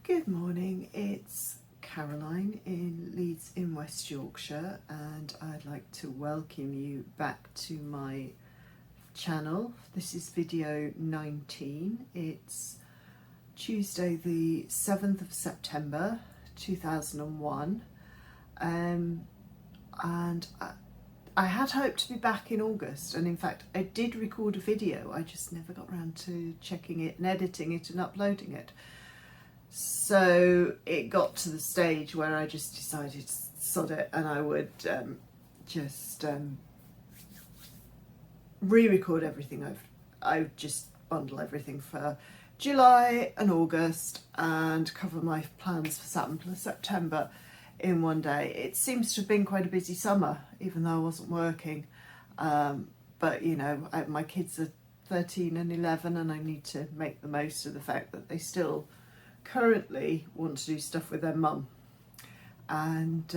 Good morning, it's Caroline in Leeds in West Yorkshire, and I'd like to welcome you back to my channel. This is video 19. It's Tuesday the 7th of September 2001, and I had hoped to be back in August, and in fact I did record a video, I just never got around to checking it and editing it and uploading it. So it got to the stage where I just decided to sod it, and I would re-record everything. I just bundle everything for July and August and cover my plans for September in one day. It seems to have been quite a busy summer, even though I wasn't working. But you know, my kids are 13 and 11, and I need to make the most of the fact that they still currently want to do stuff with their mum and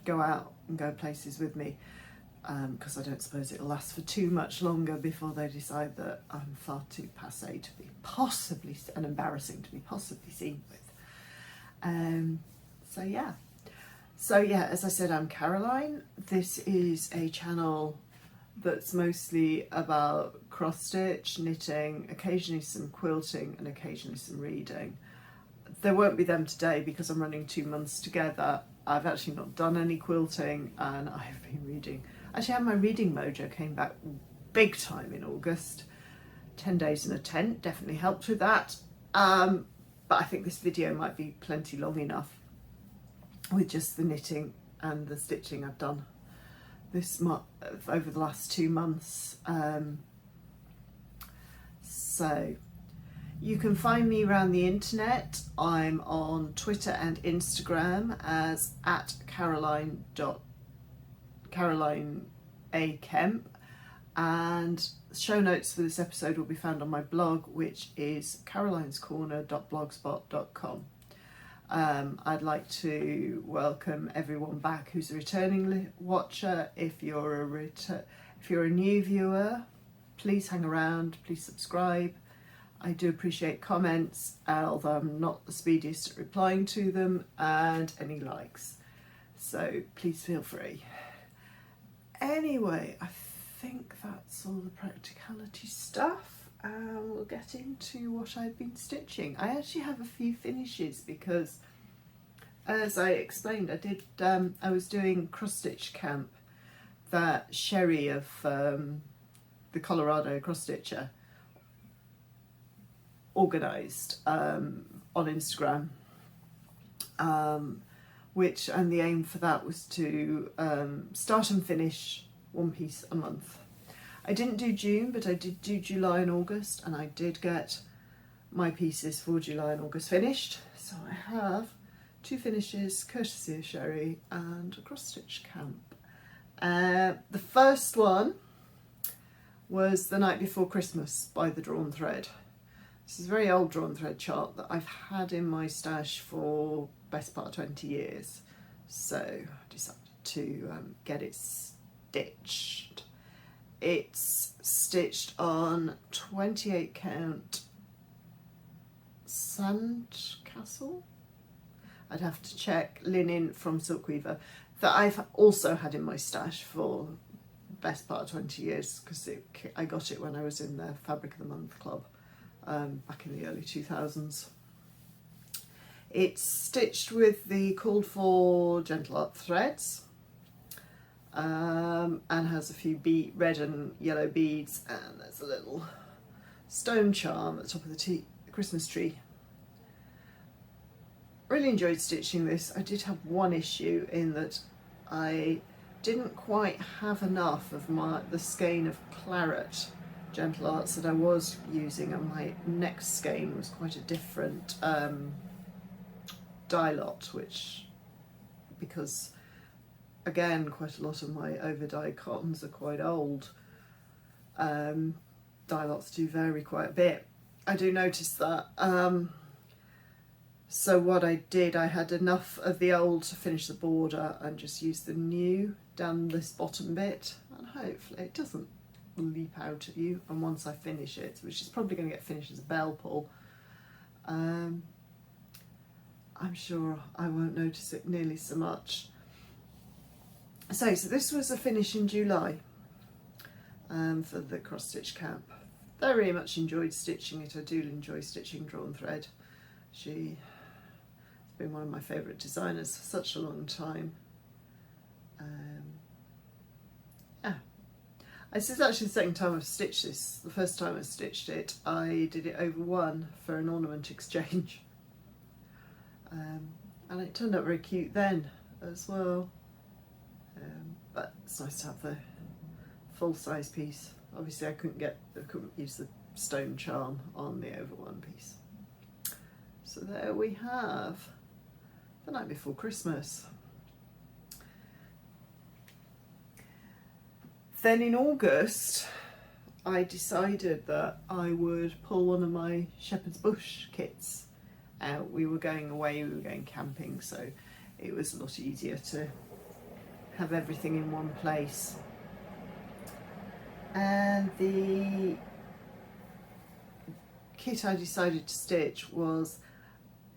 go out and go places with me, because I don't suppose it'll last for too much longer before they decide that I'm far too passé to be possibly, and embarrassing to be possibly seen with. So yeah, as I said, I'm Caroline. This is a channel that's mostly about cross stitch, knitting, occasionally some quilting and occasionally some reading. There won't be them today because I'm running 2 months together. I've actually not done any quilting, and I have been reading. Actually, my reading mojo came back big time in August. 10 days in a tent definitely helped with that. But I think this video might be plenty long enough with just the knitting and the stitching I've done this month, over the last 2 months. So you can find me around the internet. I'm on Twitter and Instagram as @Caroline A. Kemp, and show notes for this episode will be found on my blog, which is carolinescorner.blogspot.com. I'd like to welcome everyone back who's a returning watcher. If you're a new viewer, please hang around, please subscribe. I do appreciate comments, although I'm not the speediest at replying to them, and any likes. So please feel free. Anyway, I think that's all the practicality stuff, and we'll get into what I've been stitching. I actually have a few finishes because, as I explained, I was doing cross stitch camp that Sherry of the Colorado cross stitcher organised on Instagram, and the aim for that was to start and finish one piece a month. I didn't do June, but I did do July and August, and I did get my pieces for July and August finished. So I have 2 finishes courtesy of Sherry and a cross stitch camp. The first one was The Night Before Christmas by the Drawn Thread. This is a very old drawn thread chart that I've had in my stash for best part of 20 years. So I decided to get it stitched. It's stitched on 28 count Sandcastle. I'd have to check, linen from Silkweaver, that I've also had in my stash for best part of 20 years, because I got it when I was in the Fabric of the Month club back in the early 2000s. It's stitched with the called for gentle art threads, and has a few red and yellow beads, and there's a little stone charm at the top of the Christmas tree. Really enjoyed stitching this. I did have one issue in that I didn't quite have enough of the skein of claret gentle arts that I was using, and my next skein was quite a different dye lot, which, because again quite a lot of my over dyed cottons are quite old, dye lots do vary quite a bit. I do notice that. So what I did, I had enough of the old to finish the border and just used the new down this bottom bit, and hopefully it doesn't leap out at you. And once I finish it, which is probably going to get finished as a bell pull, I'm sure I won't notice it nearly so much. So this was a finish in July for the cross stitch camp. Very much enjoyed stitching it. I do enjoy stitching drawn thread. She's been one of my favourite designers for such a long time. Yeah. This is actually the second time I've stitched this. The first time I stitched it, I did it over one for an ornament exchange. And it turned out very cute then as well. But it's nice to have the full size piece. Obviously I couldn't use the stone charm on the over one piece. So there we have the night before Christmas. Then in August I decided that I would pull one of my shepherd's bush kits out. We were going away, we were going camping, so it was a lot easier to have everything in one place. And the kit I decided to stitch was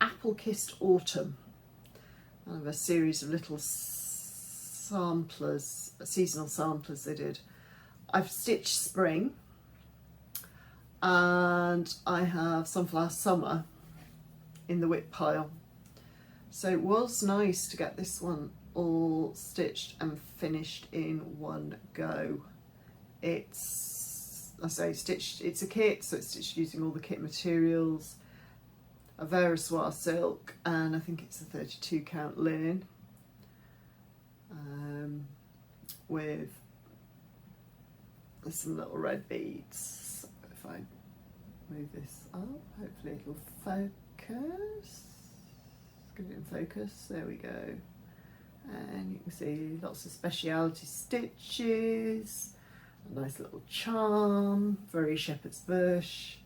Apple Kissed Autumn, one of a series of little samplers, seasonal samplers they did. I've stitched spring and I have Sunflower Summer in the whip pile. So it was nice to get this one all stitched and finished in one go. It's, I say stitched, it's a kit, so it's stitched using all the kit materials, a Verosoir silk, and I think it's a 32 count linen, with some little red beads. If I move this up, hopefully it'll focus. Get it in focus, there we go. And you can see lots of speciality stitches, a nice little charm, very shepherd's bush.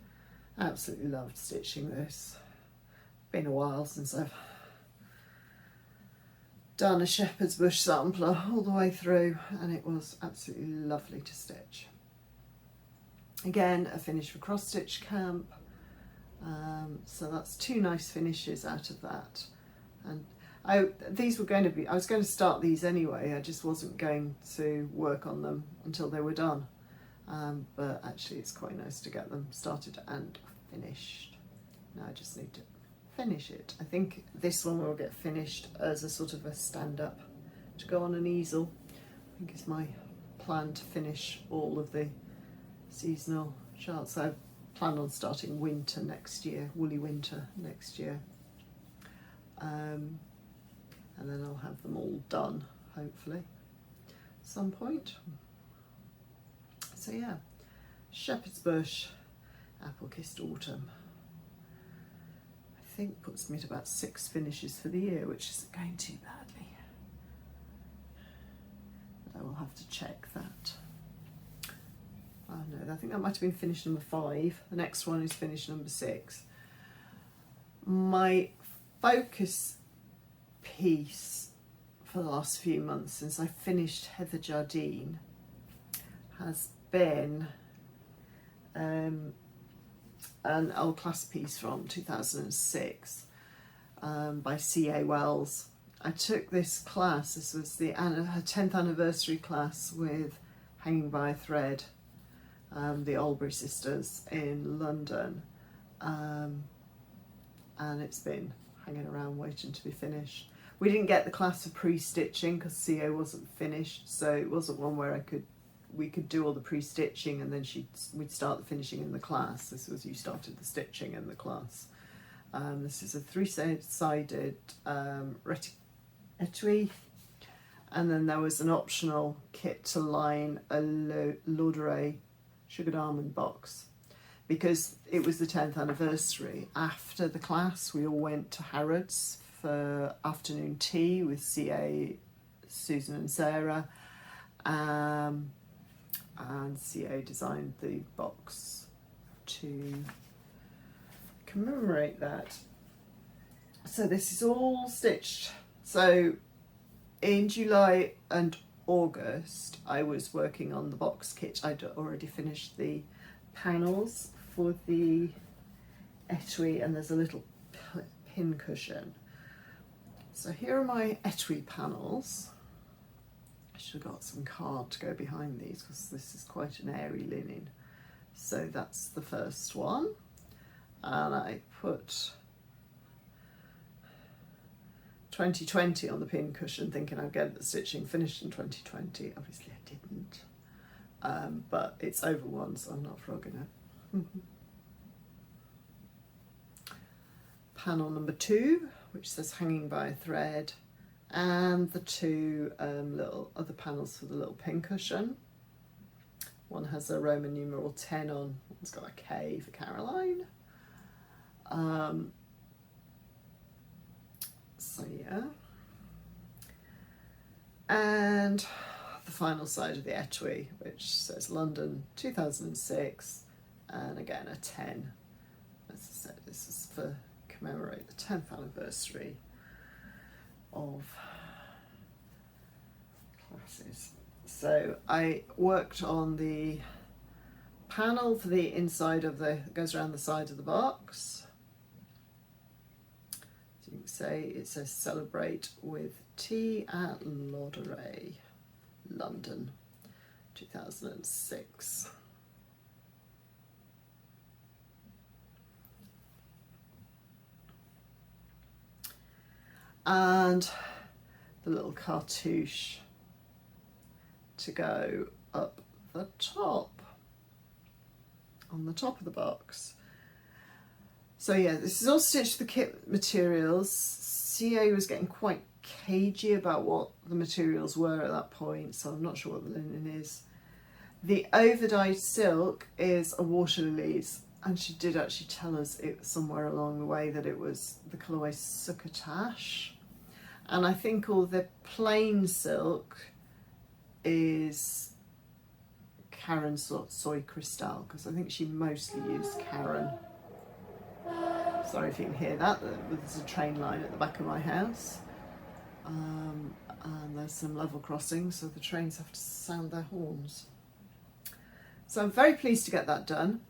Absolutely loved stitching this. Been a while since I've done a shepherd's bush sampler all the way through, and it was absolutely lovely to stitch. Again, a finish for cross stitch camp. So that's two nice finishes out of that. And these were going to be, I was going to start these anyway, I just wasn't going to work on them until they were done. But actually it's quite nice to get them started and finished. Now I just need to finish it. I think this one will get finished as a sort of a stand-up to go on an easel. I think it's my plan to finish all of the seasonal charts. I plan on starting winter next year, woolly winter next year. And then I'll have them all done, hopefully, at some point. So yeah, shepherd's bush, Apple Kissed Autumn. I think puts me at about 6 finishes for the year, which isn't going too badly. But I will have to check that. Oh no, I think that might have been finish number 5. The next one is finish number 6. My focus piece for the last few months since I finished Heather Jardine has been an old class piece from 2006 by C.A. Wells. I took this class, this was her 10th anniversary class with Hanging by a Thread, the Albury sisters in London, and it's been hanging around waiting to be finished. We didn't get the class for pre-stitching because C.A. wasn't finished, so it wasn't one where we could do all the pre-stitching and then we'd start the finishing in the class. This was, you started the stitching in the class. This is a 3-sided etui, and then there was an optional kit to line a Lauderay sugared almond box. Because it was the 10th anniversary, after the class we all went to Harrods for afternoon tea with C.A., Susan and Sarah, and C.A. designed the box to commemorate that. So this is all stitched. So in July and August I was working on the box kit. I'd already finished the panels for the etui, and there's a little pin cushion So here are my etui panels. I should have got some card to go behind these because this is quite an airy linen. So that's the first one, and I put 2020 on the pin cushion thinking I'd get the stitching finished in 2020. Obviously I didn't, but it's over one, so I'm not frogging it. Panel number 2, which says hanging by a thread, and the 2 little other panels for the little pin cushion. One has a Roman numeral 10 on, one's got a K for Caroline. So yeah. And the final side of the etui, which says London 2006, and again a 10. As I said, this is for commemorate the 10th anniversary of classes. So I worked on the panel for the inside of the, goes around the side of the box. As you can say, it says celebrate with tea at Lauderay, London, 2006. And the little cartouche to go up the top, on the top of the box. So yeah, this is all stitched with the kit materials. CA was getting quite cagey about what the materials were at that point, so I'm not sure what the linen is. The overdyed silk is a water lilies, and she did actually tell us it somewhere along the way that it was the colourway Succotash. And I think all the plain silk is Karen Soy Crystal, because I think she mostly used Karen. Sorry if you can hear that, there's a train line at the back of my house. And there's some level crossings, so the trains have to sound their horns. So I'm very pleased to get that done.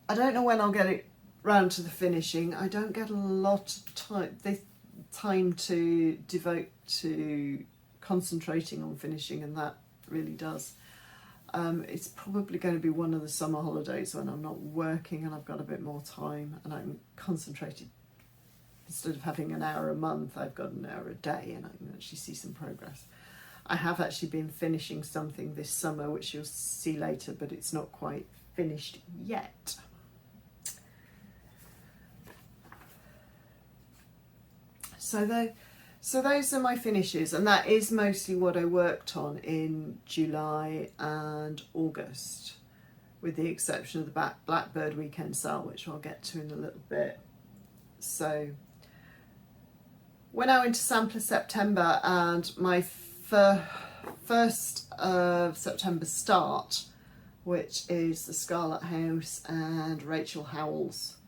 I don't know when I'll get it round to the finishing. I don't get a lot of time to devote to concentrating on finishing, and that really does. It's probably going to be one of the summer holidays when I'm not working and I've got a bit more time and I'm concentrated. Instead of having an hour a month, I've got an hour a day, and I can actually see some progress. I have actually been finishing something this summer, which you'll see later, but it's not quite finished yet. So those are my finishes, and that is mostly what I worked on in July and August, with the exception of the Blackbird weekend sale, which I'll get to in a little bit. So we're now into Sampler September, and my first of September start, which is the Scarlet House and Rachel Howell's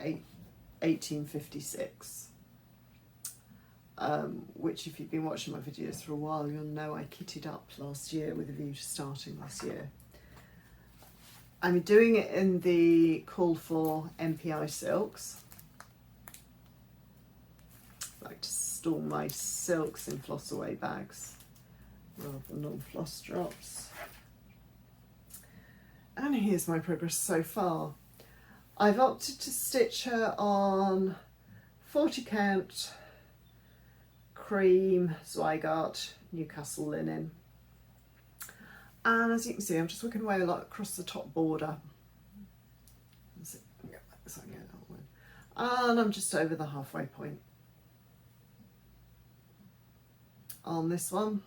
1856. Which, if you've been watching my videos for a while, you'll know I kitted up last year with a view to starting this year. I'm doing it in the called for MPI silks. I like to store my silks in floss away bags rather than on floss drops. And here's my progress so far. I've opted to stitch her on 40 count cream Zweigart Newcastle linen, and as you can see, I'm just working away a lot across the top border, and I'm just over the halfway point on this one.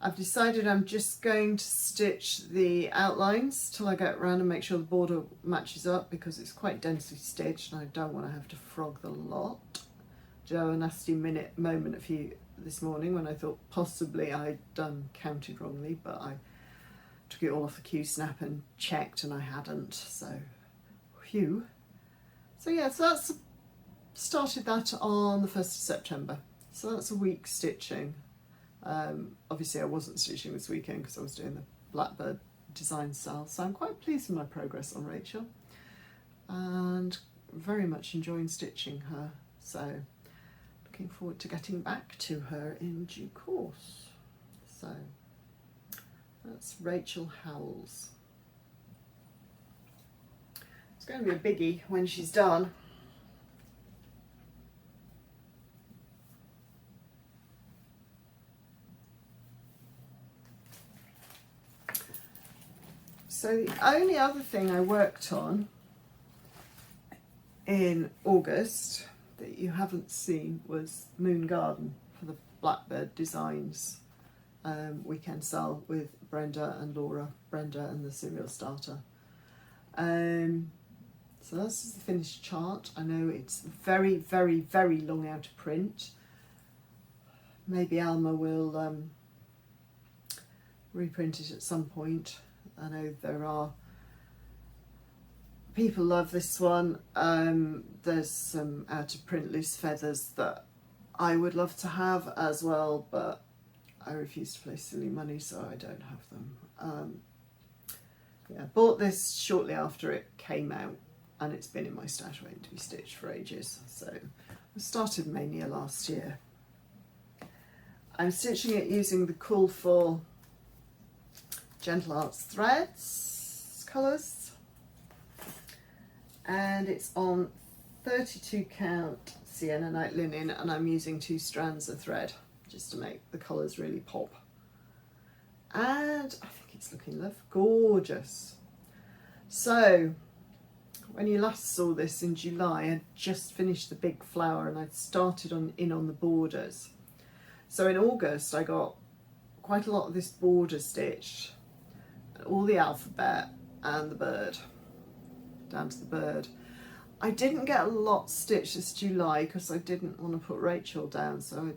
I've decided I'm just going to stitch the outlines till I get around and make sure the border matches up, because it's quite densely stitched and I don't want to have to frog the lot. Joe, a nasty moment of you this morning when I thought possibly I'd counted wrongly, but I took it all off the Q-snap and checked and I hadn't, so phew. So yeah, so that's started that on the 1st of September. So that's a week stitching. Obviously I wasn't stitching this weekend because I was doing the Blackbird design style, so I'm quite pleased with my progress on Rachel and very much enjoying stitching her. So looking forward to getting back to her in due course. So that's Rachel Howells. It's going to be a biggie when she's done. So the only other thing I worked on in August that you haven't seen was Moon Garden for the Blackbird Designs weekend sale with Brenda and Laura, Brenda and the Serial Starter. So this is the finished chart. I know it's very, very, very long out of print. Maybe Alma will reprint it at some point. I know there are people love this one. There's some out of print loose feathers that I would love to have as well, but I refuse to pay silly money, so I don't have them. Yeah, bought this shortly after it came out, and it's been in my stash waiting to be stitched for ages. So I started Mania last year. I'm stitching it using the Cool For Gentle Arts threads colours, and it's on 32 count sienna night linen, and I'm using 2 strands of thread just to make the colours really pop. And I think it's looking gorgeous. So when you last saw this in July, I just finished the big flower and I'd started on the borders. So in August I got quite a lot of this border stitched, all the alphabet and the bird, down to the bird. I didn't get a lot stitched this July because I didn't want to put Rachel down, so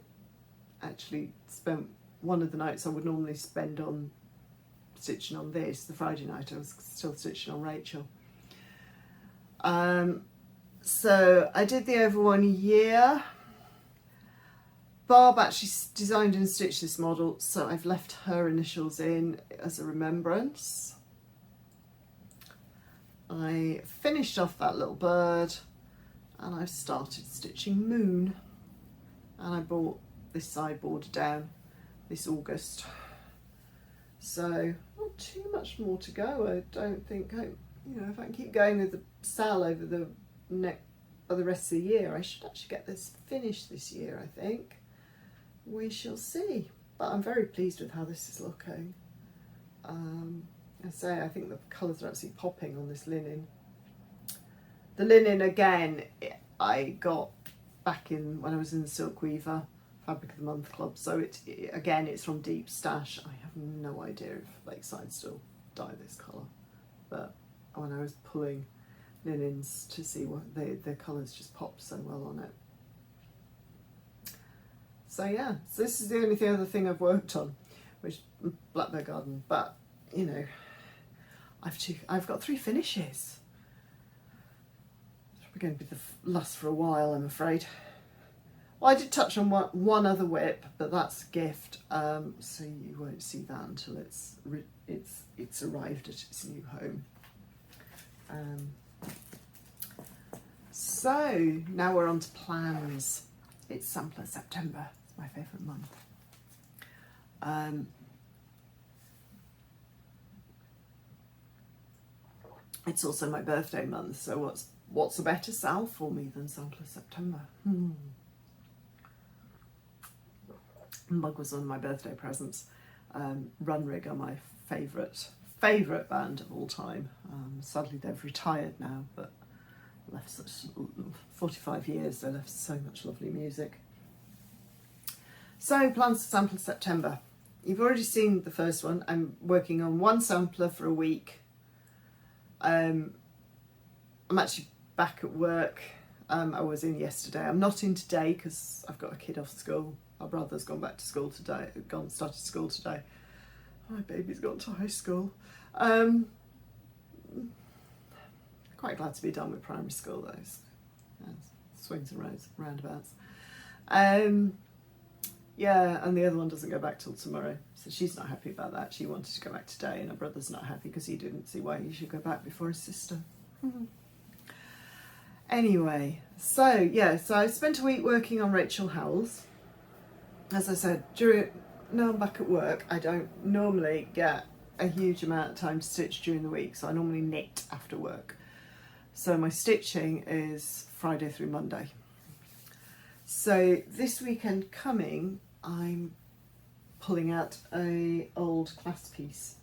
I actually spent one of the nights I would normally spend on stitching on this, the Friday night I was still stitching on Rachel. So I did the over 1 year. Barb actually designed and stitched this model, so I've left her initials in as a remembrance. I finished off that little bird and I've started stitching Moon, and I brought this side border down this August. So not too much more to go, I don't think. If I can keep going with the sal over the rest of the year, I should actually get this finished this year, I think. We shall see, but I'm very pleased with how this is looking. I think the colours are absolutely popping on this linen. The linen, again, I got back in when I was in the Silk Weaver Fabric of the Month Club, so it's from Deep Stash. I have no idea if Lakeside still dye this colour, but when I was pulling linens to see what the colours just popped so well on it. So yeah, so this is the only other thing I've worked on, which Blackbird Garden, but I've got 3 finishes. It's probably going to be last for a while, I'm afraid. Well, I did touch on one other whip, but that's a gift, so you won't see that until it's arrived at its new home. So now we're on to plans. It's Sampler September. It's my favourite month. It's also my birthday month, so what's a better sal for me than Sampler September? Mug was one of my birthday presents. Runrig are my favourite band of all time. Sadly they've retired now, but left such 45 years, they left so much lovely music. So plans for Sampler September. You've already seen the first one. I'm working on 1 sampler for a week. I'm actually back at work. I was in yesterday. I'm not in today because I've got a kid off school. My brother's gone back to school today, started school today. My baby's gone to high school. Quite glad to be done with primary school though. So, swings and roundabouts. Yeah, and the other one doesn't go back till tomorrow, so she's not happy about that. She wanted to go back today, and her brother's not happy because he didn't see why he should go back before his sister. Anyway, so yeah, so I spent a week working on Rachel Howells. As I said, now I'm back at work, I don't normally get a huge amount of time to stitch during the week, so I normally knit after work. So my stitching is Friday through Monday. So this weekend coming, I'm pulling out a old class piece.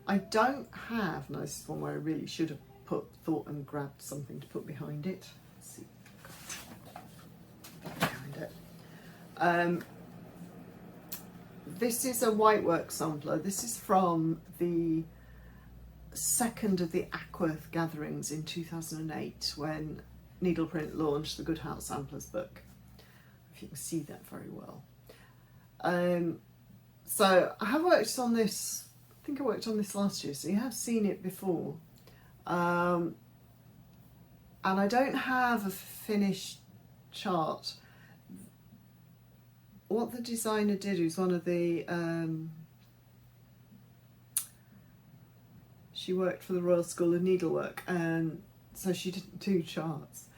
I don't have, no, this is one where I really should have thought and grabbed something to put behind it. Let's see, behind it. This is a whitework sampler. This is from the second of the Ackworth gatherings in 2008 when Needleprint launched the Good Heart Samplers book. If you can see that very well. So I have worked on this, I think I worked on this last year, so you have seen it before. And I don't have a finished chart. What the designer did was one of the, she worked for the Royal School of Needlework, and so she didn't do charts.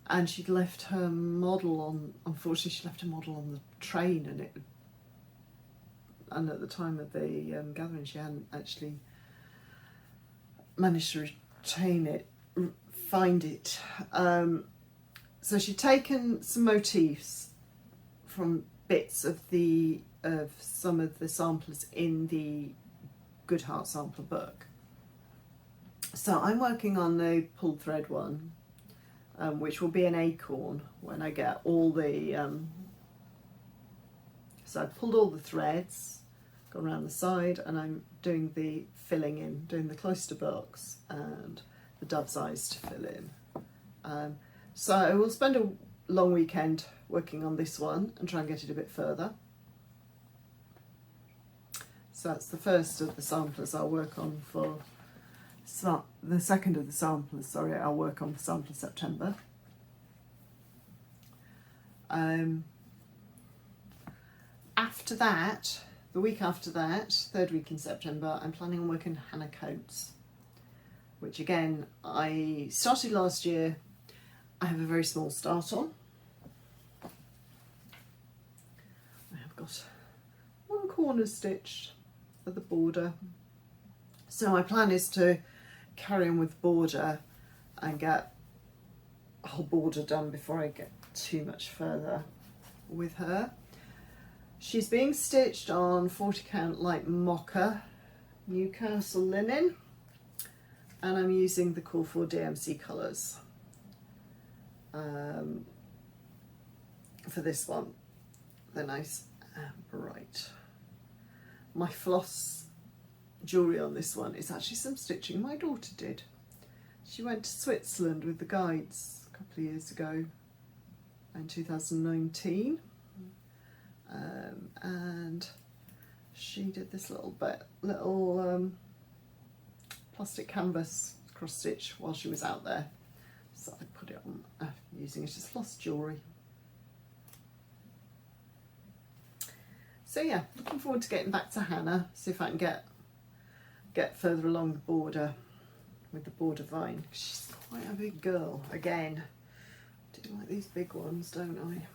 And she'd left her model on, unfortunately she left her model on the train, and at the time of the gathering she hadn't actually managed to find it. So she'd taken some motifs from bits of some of the samplers in the Good Heart Sampler book. So I'm working on the pulled thread one, which will be an acorn when I get all the, so I've pulled all the threads, gone around the side, and I'm doing the filling in, doing the cloister box and the dove's eyes to fill in. So I will spend a long weekend working on this one and try and get it a bit further. So that's the first of the samplers I'll work on for, the second of the samplers, sorry, I'll work on for Sampler September. After that, the week after that, third week in September, I'm planning on working Hannah Coates, which again, I started last year. I have a very small start on. I have got one corner stitched at the border. So my plan is to carry on with border and get a whole border done before I get too much further with her. She's being stitched on 40 count light mocha Newcastle linen, and I'm using the Call for DMC colours for this one. They're nice and bright. My floss jewellery on this one is actually some stitching my daughter did. She went to Switzerland with the guides a couple of years ago in 2019, and she did this little plastic canvas cross stitch while she was out there, so I put it on using it as floss jewellery. So yeah, looking forward to getting back to Hannah, see if I can get further along the border with the border vine. She's quite a big girl again. I do like these big ones, don't I?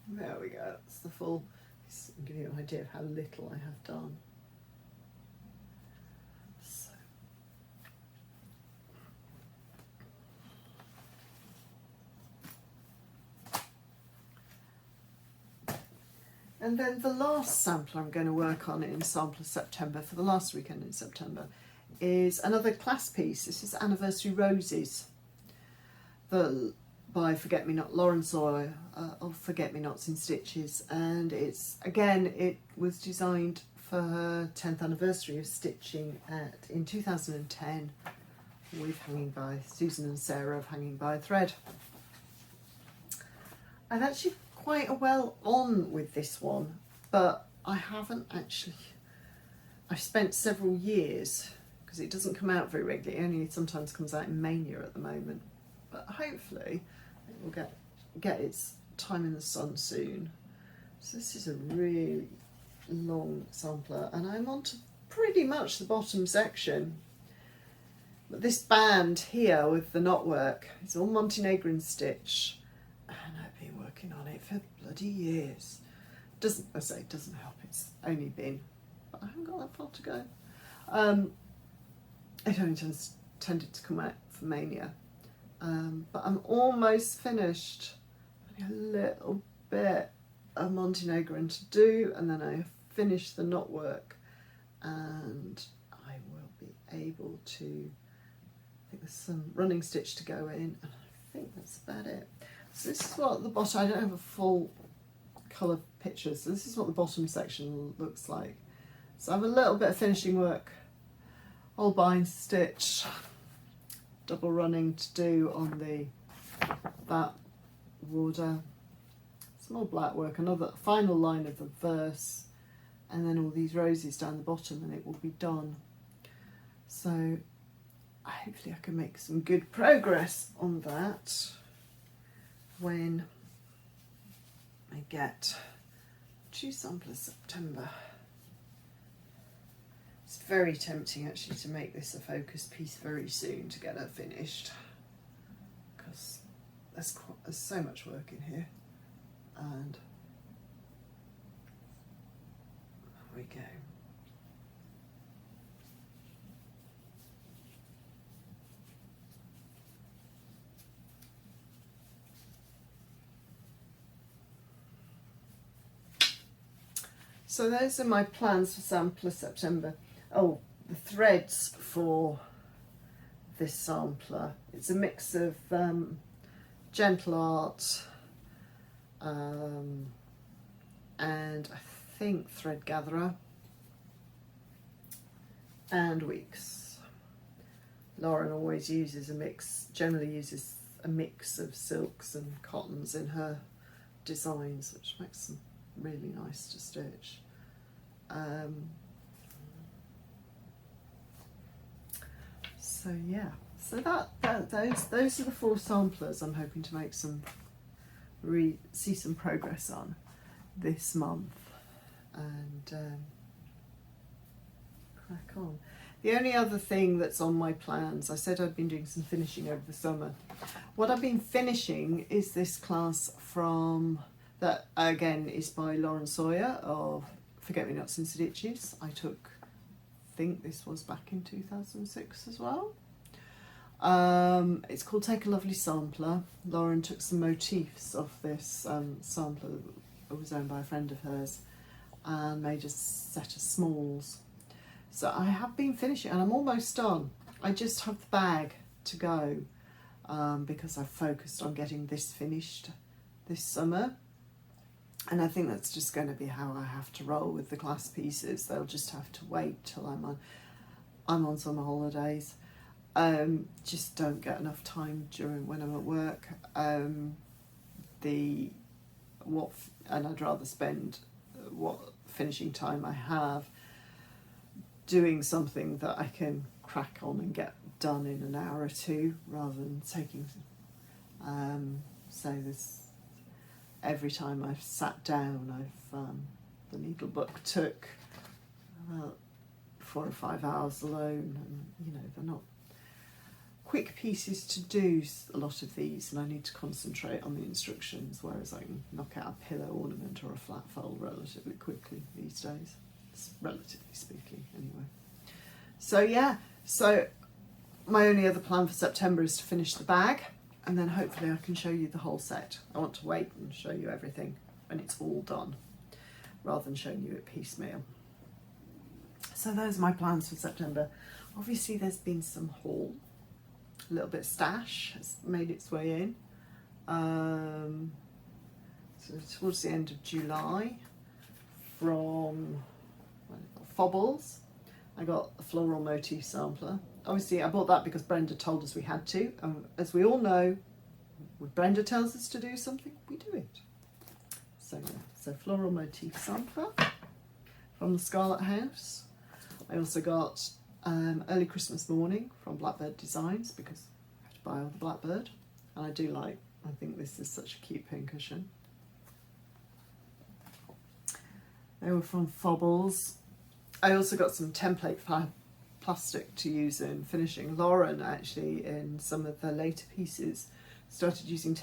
There we go, that's the full. This will give you an idea of how little I have done. So. And then the last sampler I'm going to work on in Sampler September, for the last weekend in September, is another class piece. This is Anniversary Roses by Forget Me Not Lauren Sawyer of Forget Me Nots in Stitches, and it was designed for her 10th anniversary of stitching in 2010 with Hanging by Susan and Sarah of Hanging by a Thread. I've actually quite a well on with this one, but I haven't actually. I've spent several years, because it doesn't come out very regularly, it only sometimes comes out in Mania at the moment, but hopefully it will get its time in the sun soon. So this is a really long sampler, and I'm on to pretty much the bottom section. But this band here with the knotwork, it's all Montenegrin stitch, and I've been working on it for bloody years. Doesn't, I say it doesn't help, it's only been, but I haven't got that far to go. It only tended to come out for Mania, but I'm almost finished. Only a little bit of Montenegrin to do, and then I finish the knotwork, and I will be able to, I think there's some running stitch to go in, and I think that's about it. So this is what the bottom, I don't have a full colour picture, so this is what the bottom section looks like. So I have a little bit of finishing work, all bind stitch, double running to do on that border, some more black work, another final line of the verse, and then all these roses down the bottom, and it will be done. So hopefully I can make some good progress on that when I get to Sampler September. It's very tempting actually to make this a focus piece very soon to get her finished, because there's so much work in here. And there we go. So those are my plans for Sampler September. Oh, the threads for this sampler. It's a mix of gentle art and I think thread gatherer and weeks. Lauren always uses a mix, generally uses a mix of silks and cottons in her designs, which makes them really nice to stitch. So yeah, so those are the 4 samplers I'm hoping to make some see some progress on this month, and crack on. The only other thing that's on my plans, I said I'd been doing some finishing over the summer. What I've been finishing is this class from, that again is by Lauren Sawyer of Forget Me Nots and Stitches. I think this was back in 2006 as well. It's called Take a Lovely Sampler. Lauren took some motifs of this sampler that was owned by a friend of hers and made a set of smalls. So I have been finishing and I'm almost done. I just have the bag to go because I've focused on getting this finished this summer. And I think that's just going to be how I have to roll with the class pieces. They'll just have to wait till I'm on summer holidays. Just don't get enough time during when I'm at work. And I'd rather spend what finishing time I have doing something that I can crack on and get done in an hour or two, rather than taking. So this. Every time I've sat down, the needle book took about 4 or 5 hours alone, and you know they're not quick pieces to do, a lot of these, and I need to concentrate on the instructions, whereas I can knock out a pillow ornament or a flat fold relatively quickly these days, relatively speaking anyway. So yeah, so my only other plan for September is to finish the bag, and then hopefully I can show you the whole set. I want to wait and show you everything when it's all done, rather than showing you it piecemeal. So those are my plans for September. Obviously there's been some haul, a little bit of stash has made its way in. So towards the end of July, from Fobbles, I got a floral motif sampler. Obviously I bought that because Brenda told us we had to. As we all know, when Brenda tells us to do something, we do it. So yeah, so floral motif sampler from the Scarlet House. I also got Early Christmas Morning from Blackbird Designs, because I have to buy all the Blackbird. And I think this is such a cute pincushion. They were from Fobbles. I also got some template plastic to use in finishing. Lauren actually, in some of the later pieces, started using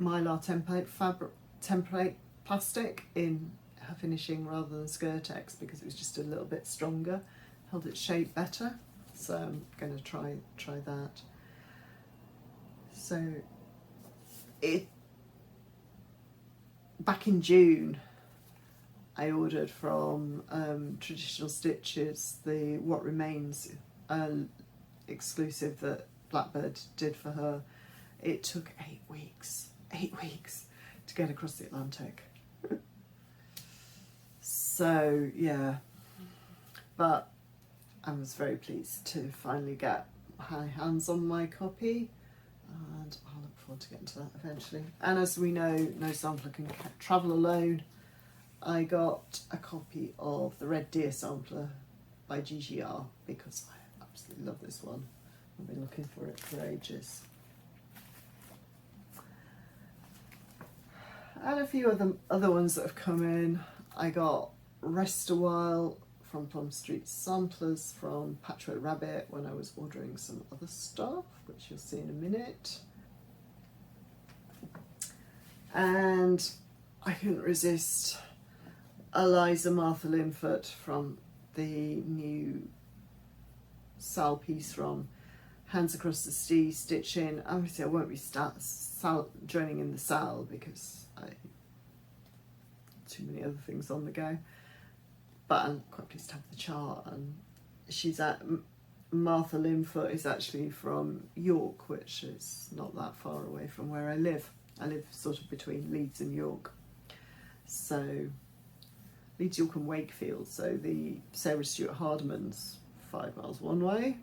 mylar template plastic in her finishing rather than Skirtex, because it was just a little bit stronger, held its shape better. So I'm going to try that. So back in June, I ordered from Traditional Stitches the What Remains exclusive that Blackbird did for her. It took 8 weeks to get across the Atlantic. So yeah, but I was very pleased to finally get my hands on my copy, and I'll look forward to getting to that eventually. And as we know, no sampler can travel alone. I got a copy of the Red Deer sampler by GGR because I absolutely love this one. I've been looking for it for ages. And a few other ones that have come in. I got Rest a While from Plum Street Samplers from Patchwork Rabbit when I was ordering some other stuff, which you'll see in a minute. And I couldn't resist Eliza Martha Linfoot from the new Sal piece from Hands Across the Sea Stitching. Obviously I won't be joining in the Sal because I too many other things on the go, but I'm quite pleased to have the chart. And she's at Martha Linfoot is actually from York, which is not that far away from where I live. I live sort of between Leeds and York, so Leeds, York and Wakefield. So the Sarah Stewart Hardiman's 5 miles one way,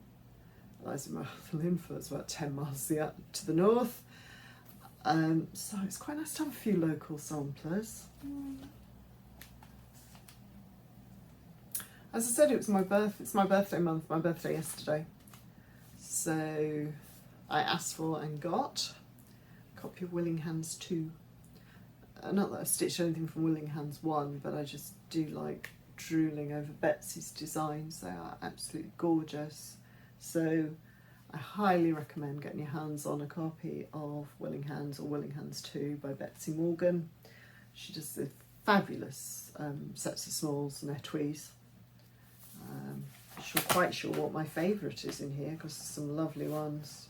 Eliza Martha Linfoot's about 10 miles to the north. So it's quite nice to have a few local samplers. As I said, it's my birthday month, my birthday yesterday. So I asked for and got a copy of Willing Hands 2. Not that I've stitched anything from Willing Hands 1, but I just do like drooling over Betsy's designs. They are absolutely gorgeous. So I highly recommend getting your hands on a copy of Willing Hands or Willing Hands 2 by Betsy Morgan. She does the fabulous sets of smalls and etuis. I'm quite sure what my favourite is in here because there's some lovely ones.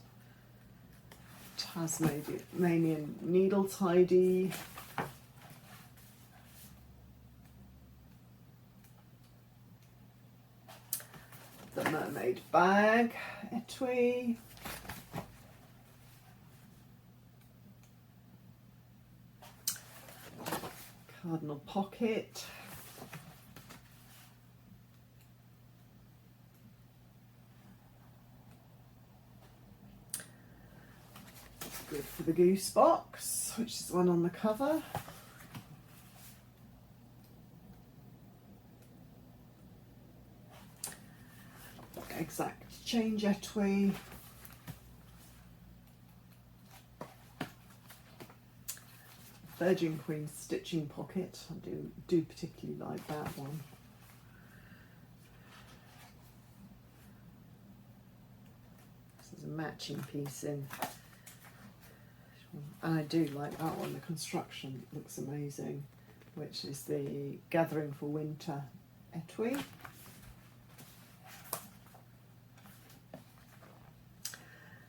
Tasmanian Needle Tidy. The Mermaid Bag etui. Cardinal Pocket. Good for the Goose Box, which is the one on the cover. Exact Change etui. Virgin Queen Stitching Pocket. I do particularly like that one. This is a matching piece in. And I do like that one, the construction looks amazing, which is the Gathering for Winter etui.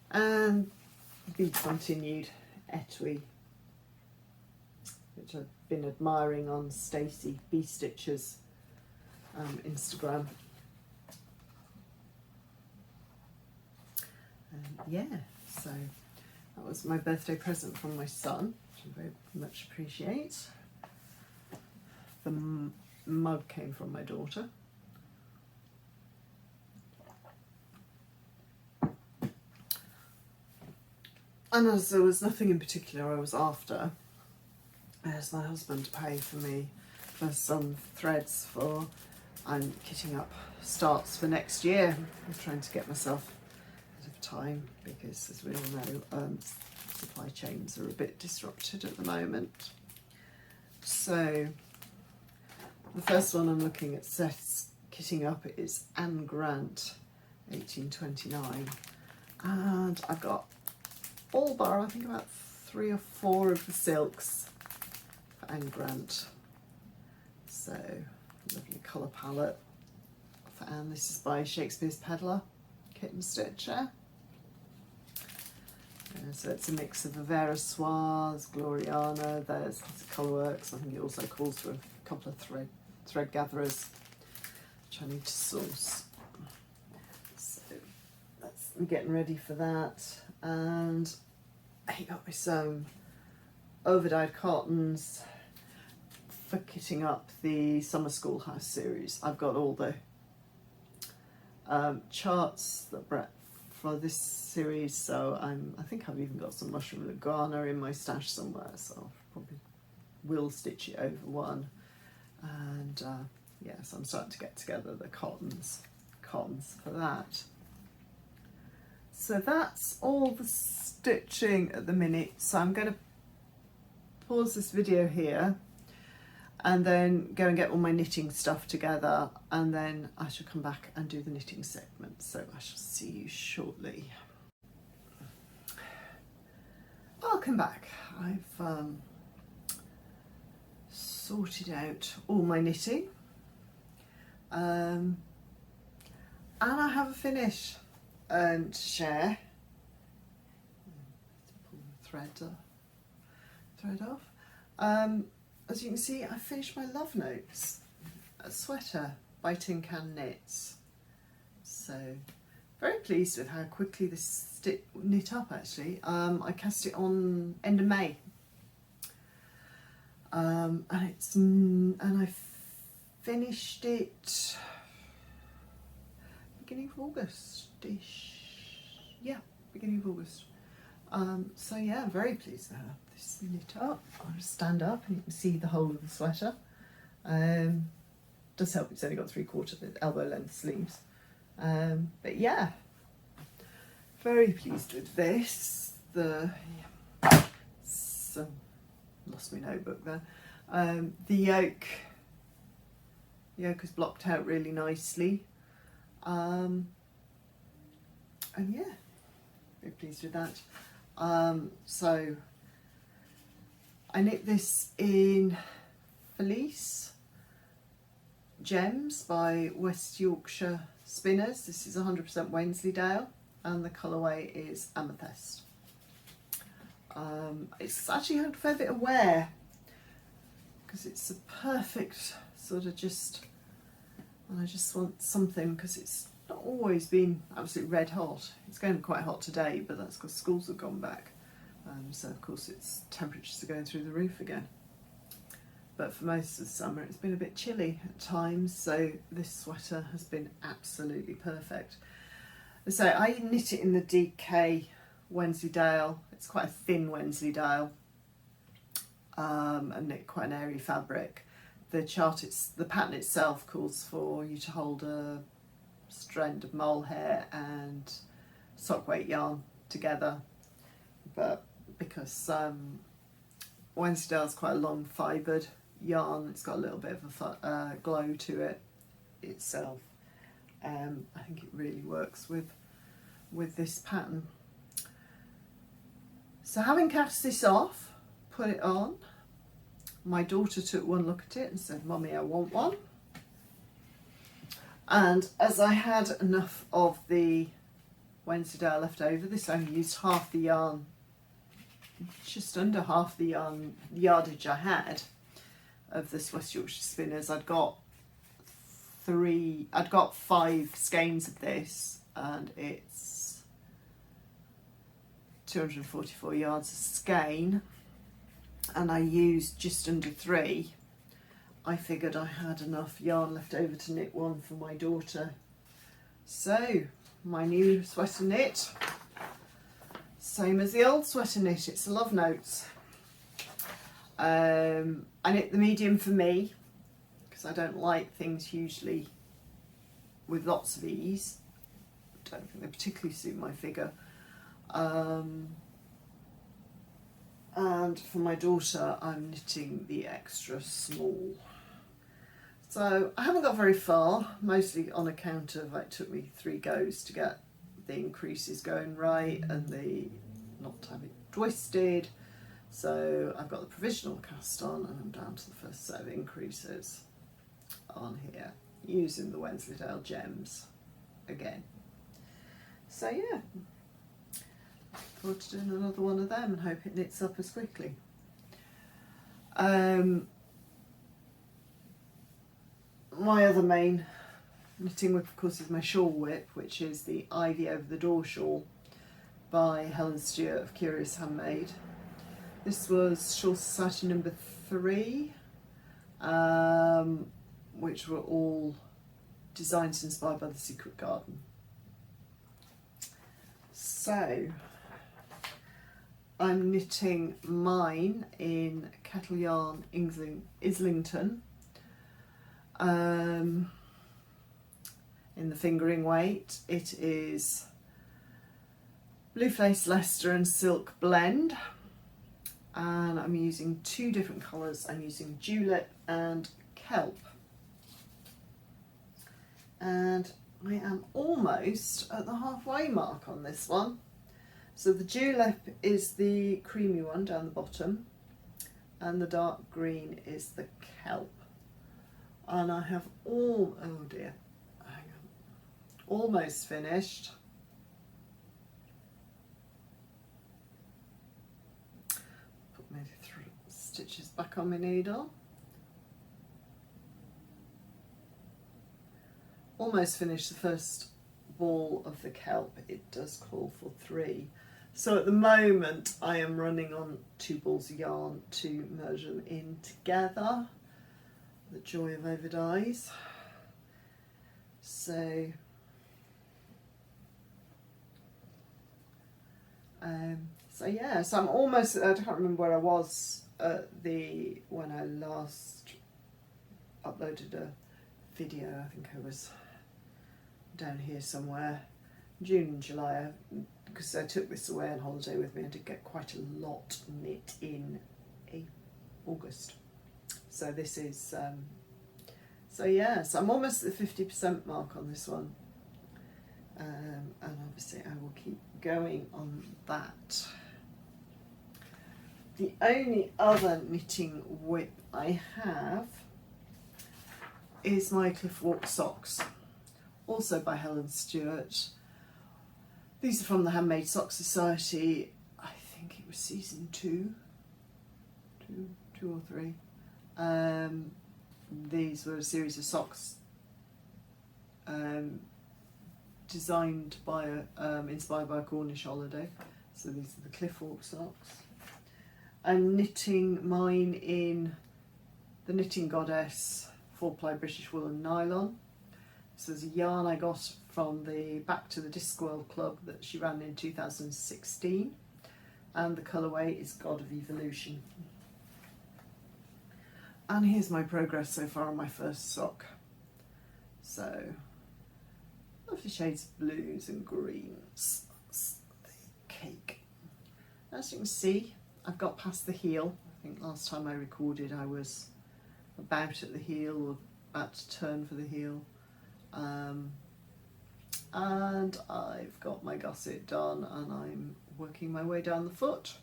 And Be Continued etui, which I've been admiring on Stacey Bee Stitches Instagram. Yeah, so that was my birthday present from my son, which I very much appreciate. The mug came from my daughter. And as there was nothing in particular I was after, I asked my husband to pay for me for some threads for I'm kitting up starts for next year. I'm trying to get myself ahead of time because, as we all know, supply chains are a bit disrupted at the moment. So the first one I'm looking at kitting up is Anne Grant 1829. And I've got all bar, I think about 3 or 4 of the silks for Anne Grant. So, lovely colour palette for Anne. This is by Shakespeare's Peddler, Kitten Stitcher. So it's a mix of Avera Soise, Gloriana, there's lots of colourworks. I think it also calls for a couple of thread gatherers, which I need to source. So I'm getting ready for that. And he got me some overdyed cottons for kitting up the Summer Schoolhouse series. I've got all the charts that Brett for this series, so I think I've even got some mushroom lugana in my stash somewhere, so I probably will stitch it over one. And yeah, so I'm starting to get together the cottons for that. So that's all the stitching at the minute. So I'm going to pause this video here and then go and get all my knitting stuff together, and then I shall come back and do the knitting segment. So I shall see you shortly. Welcome back. I've sorted out all my knitting, and I have a finish to share. Pull the thread off. As you can see, I finished my Love Notes, a sweater by Tin Can Knits. So, very pleased with how quickly this knit up actually. I cast it on end of May. And I finished it beginning of August-ish. Yeah, beginning of August. So yeah, very pleased with how this knit up. I'll just stand up and you can see the whole of the sweater. Does help, it's only got 3/4 elbow length sleeves. But yeah, very pleased with this. So, lost my notebook there. The yoke is blocked out really nicely. And yeah, very pleased with that. So I knit this in Felice Gems by West Yorkshire Spinners. This is 100% Wensleydale and the colourway is Amethyst. It's actually had a fair bit of wear because it's a perfect sort of and I just want something, because it's not always been absolutely red hot. It's going to be quite hot today, but that's because schools have gone back. So of course temperatures are going through the roof again. But for most of the summer it's been a bit chilly at times, so this sweater has been absolutely perfect. So I knit it in the DK Wensleydale. It's quite a thin Wensleydale, and knit quite an airy fabric. The pattern itself calls for you to hold a strand of mohair and sock weight yarn together, but because Wensleydale is quite a long fibred yarn, it's got a little bit of a glow to it itself. I think it really works with this pattern. So having cast this off, put it on, my daughter took one look at it and said, "Mummy, I want one." And as I had enough of the Wensleydale left over, this only used half the yarn, just under half the yardage I had of this West Yorkshire Spinners. I'd got 5 skeins of this, and it's 244 yards a skein, and I used just under 3. I figured I had enough yarn left over to knit one for my daughter. So my new sweater knit, same as the old sweater knit, it's a Love Notes. I knit the medium for me because I don't like things hugely with lots of ease. I don't think they particularly suit my figure. And for my daughter I'm knitting the extra small. So I haven't got very far, mostly on account of it took me 3 goes to get the increases going right and the not to have it twisted. So I've got the provisional cast on and I'm down to the first set of increases on here using the Wensleydale gems again. So yeah, look forward to doing another one of them and hope it knits up as quickly. My other main knitting whip, of course, is my shawl whip, which is the Ivy Over the Door shawl by Helen Stewart of Curious Handmade. This was Shawl Society number 3, which were all designs inspired by The Secret Garden. So I'm knitting mine in Kettle Yarn Islington, in the fingering weight. It is Blue Face Leicester and Silk blend, and I'm using 2 different colours. I'm using Julep and Kelp, and I am almost at the halfway mark on this one. So the Julep is the creamy one down the bottom and the dark green is the Kelp, and I have almost finished. Put my stitches back on my needle. Almost finished the first ball of the Kelp. It does call for 3. So at the moment I am running on 2 balls of yarn to merge them in together. The joy of overdyes. So yeah, so I'm almost, I can't remember where I was when I last uploaded a video. I think I was down here somewhere, June and July, because I took this away on holiday with me. I did get quite a lot knit in August. So this is, so yeah, so I'm almost at the 50% mark on this one. And obviously I will keep going on that. The only other knitting whip I have is my Cliff Walk socks, also by Helen Stewart. These are from the Handmade Sock Society. I think it was season 2 or 3. These were a series of socks designed by inspired by a Cornish holiday. So these are the Cliff Walk socks. I'm knitting mine in the Knitting Goddess 4-ply British wool and nylon. This is a yarn I got from the Back to the Discworld Club that she ran in 2016, and the colourway is God of Evolution. And here's my progress so far on my first sock. So lovely shades of blues and greens. That's the cake. As you can see, I've got past the heel. I think last time I recorded I was about at the heel or about to turn for the heel. And I've got my gusset done and I'm working my way down the foot.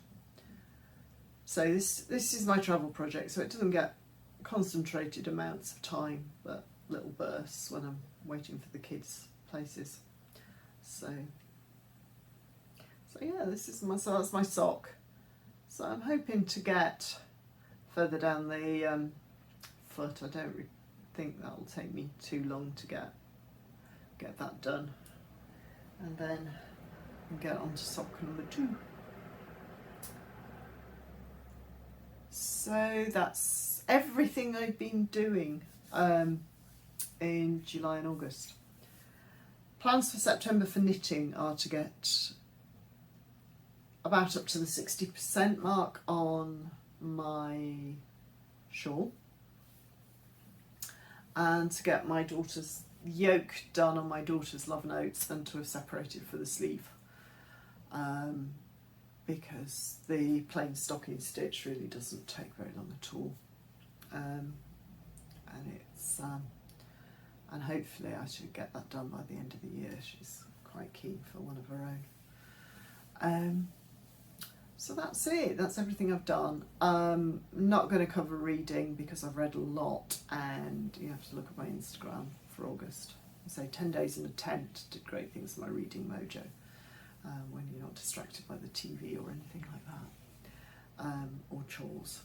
So this is my travel project, so it doesn't get concentrated amounts of time, but little bursts when I'm waiting for the kids' places. So yeah, this is that's my sock. So I'm hoping to get further down the foot. I don't think that will take me too long to get that done, and then get on to sock number 2. So that's everything I've been doing in July and August. Plans for September for knitting are to get about up to the 60% mark on my shawl, and to get my daughter's yoke done on my daughter's love notes, and to have separated for the sleeve, because the plain stocking stitch really doesn't take very long at all, and it's and hopefully I should get that done by the end of the year. She's quite keen for one of her own. So that's it, that's everything I've done. Not going to cover reading because I've read a lot, and you have to look at my Instagram for August. So 10 Days in a Tent did great things for my reading mojo, when you're not distracted by the TV or anything like that, or chores.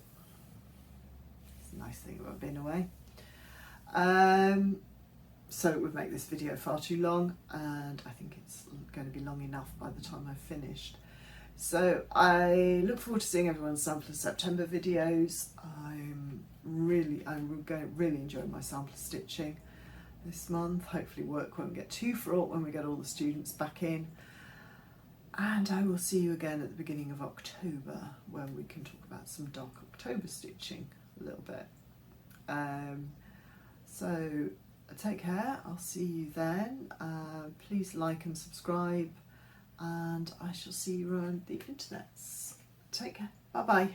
It's a nice thing about being away. So it would make this video far too long, and I think it's going to be long enough by the time I've finished. So I look forward to seeing everyone's Sampler September videos. I'm really enjoying my sampler stitching this month. Hopefully work won't get too fraught when we get all the students back in. And I will see you again at the beginning of October, where we can talk about some dark October stitching a little bit. So take care, I'll see you then. Please like and subscribe, and I shall see you around the internets. Take care, bye bye.